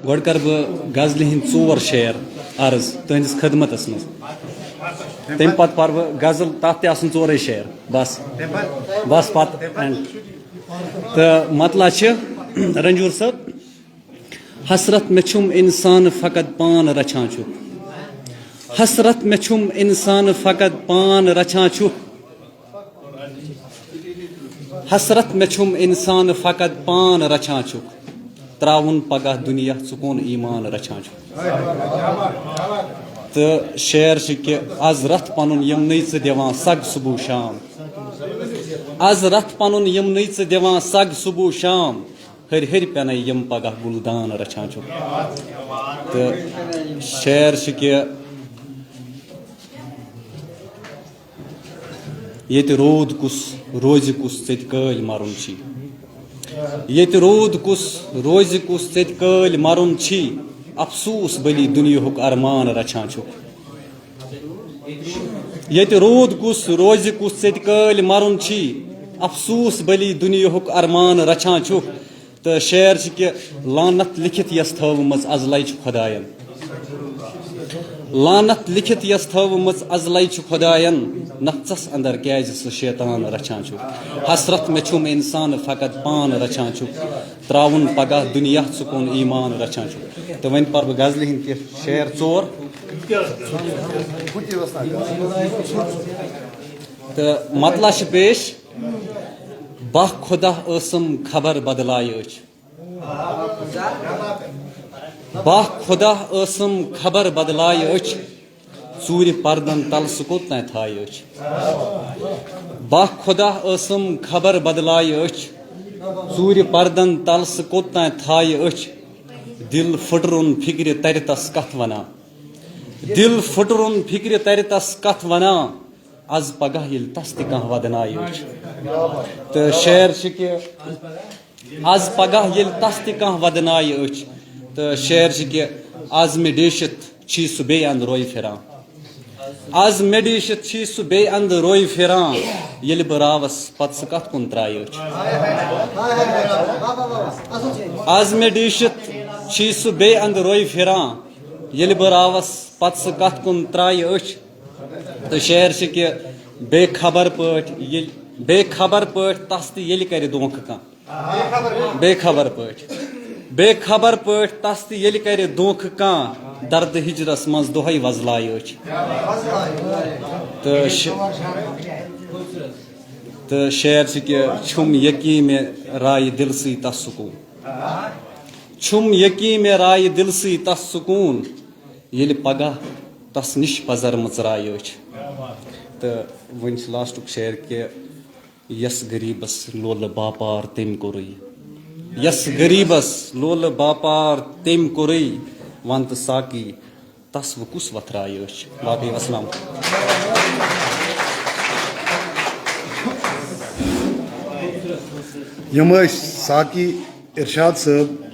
گۄڈٕ کَرٕ بہٕ غزلہِ ہٕنٛدۍ 4 شعر عرض تُہٕنٛدِس خدمتَس منٛز تَمہِ پَتہٕ پَرٕ بہٕ غزل تَتھ تہِ آسَن 4 شعر بس پَتہٕ تہٕ مطلع چھِ رنجوٗر صٲب حسرت مےٚ چھُم اِنسان فقط پان رچھان چھُ حسرت مےٚ چھُم اِنسان فقط پان رچھان چھُ حسرت مےٚ چھُم اِنسان فقط پان رچھان چھُ تراوُن پگاہ دُنیا ژٕ کُن ایٖمان رچھان چھُ تہٕ شعر چھِ کہِ آز رَتھ پَنُن یِمنٕے ژٕ دِوان سگ صُبح شام آز رَتھ پَنُن یِمنٕے ژٕ دِوان سگ صُبح شام ہٕرِ ہٕرِ پٮ۪نَے یِم پگاہ گُلدان رچھان چھُ تہٕ شعر چھِ کہِ ییٚتہِ روٗد کُس روزِ کُس ژےٚ کٲلۍ مَرُن چھی ییٚتہِ روٗد کُس روزِ کُس ژےٚ کٲلۍ مَرُن چھی افسوٗس بٔلی دُنیاہُک ارمان رچھان چھُ ییٚتہِ روٗد کُس روزِ کُس ژےٚ کٲلۍ مَرُن چھی افسوٗس بٔلی دُنیاہُک ارمان رچھان چھُ تہٕ شعر چھِ کہِ لانت لیکھِتھ یۄس تھٲومٕژ ازلے چھُ خۄدایَن لانت لیکھِتھ یۄس تھٲومٕژ ازلے چھُ خۄدایَن نفژس اندر کیازِ سُہ شیطان رچھان چھُ حسرت مےٚ چھُم اِنسان فقط پان رچھان چھُ تراوُن پگاہ دُنیا ژٕ کُن ایٖمان رچھان چھُ تہٕ وۄنۍ پَرٕ بہٕ غزلہِ ہٕنٛدۍ کینٛہہ شعر 4 تہٕ مطلع چھِ پیش باہ خۄدا ٲسٕم خبر بدلایہِ أچھ باہ خۄدا ٲسٕم خبر بدلایہِ أچھ ژوٗرِ پردن تل سُہ کوٚت تانۍ تھایہِ أچھ باہ خۄدا ٲسٕم خبر بدلایہِ أچھ ژوٗرِ پردن تل سُہ کوٚت تانۍ تھایہِ أچھ دِل پھٕٹرُن فِکرِ ترِ تس کتھ ونان دِل پھٕٹرُن فِکرِ ترِ تس کتھ ونان آز پگاہ ییٚلہِ تس تہِ کانٛہہ ودنایہِ أچھ تہٕ شعر چھِ کہِ آز پگاہ ییٚلہِ تس تہِ کانٛہہ ودنایہِ أچھ تہٕ شعر چھِ کہِ آز مےٚ ڈیٖشِتھ چھی سُہ بیٚیہِ اندٕ رویہِ پھِران آز مےٚ ڈیٖشِتھ چھی سُہ بیٚیہِ اندٕ رویہِ پھِران ییٚلہِ بہٕ راوس پتہٕ سُہ کتھ کُن ترایہِ أچھ آز مےٚ ڈیٖشِتھ چھی سُہ بیٚیہِ اندٕ رویہِ پھِران ییٚلہِ بہٕ راوس پتہٕ سُہ کتھ کُن ترایہِ أچھ تہٕ شعر چھِ کہِ بے خبر پٲٹھۍ تس تہِ ییٚلہِ کرِ دھونٛکھٕ کانٛہہ بے خبر پٲٹھۍ تس تہِ ییٚلہِ کرِ دھونٛکھٕ کانٛہہ دردٕ ہجرس منٛز دۄہے وزلایہِ أچھ تہٕ شعر چھِ کہِ چھُم یقیٖن مےٚ رایہِ دِلسٕے تس سکوٗن چھُم یقیٖن مےٚ رایہِ دِلسٕے تس سکوٗن ییٚلہِ پگاہ تس نِش پزر مٕژرایہِ أچھ تہٕ وۄنۍ چھُ لاسٹُک شعر کہِ یس غریٖبس لولہٕ باپار تٔمۍ کوٚرُے یس غریٖبس لولہٕ باپار تٔمۍ کوٚرُے ون تہٕ ساقی تس وۄنۍ کُس وتھرایہِ أچھ باقٕے وسلام یِم ٲسۍ ساقی ارشاد صٲب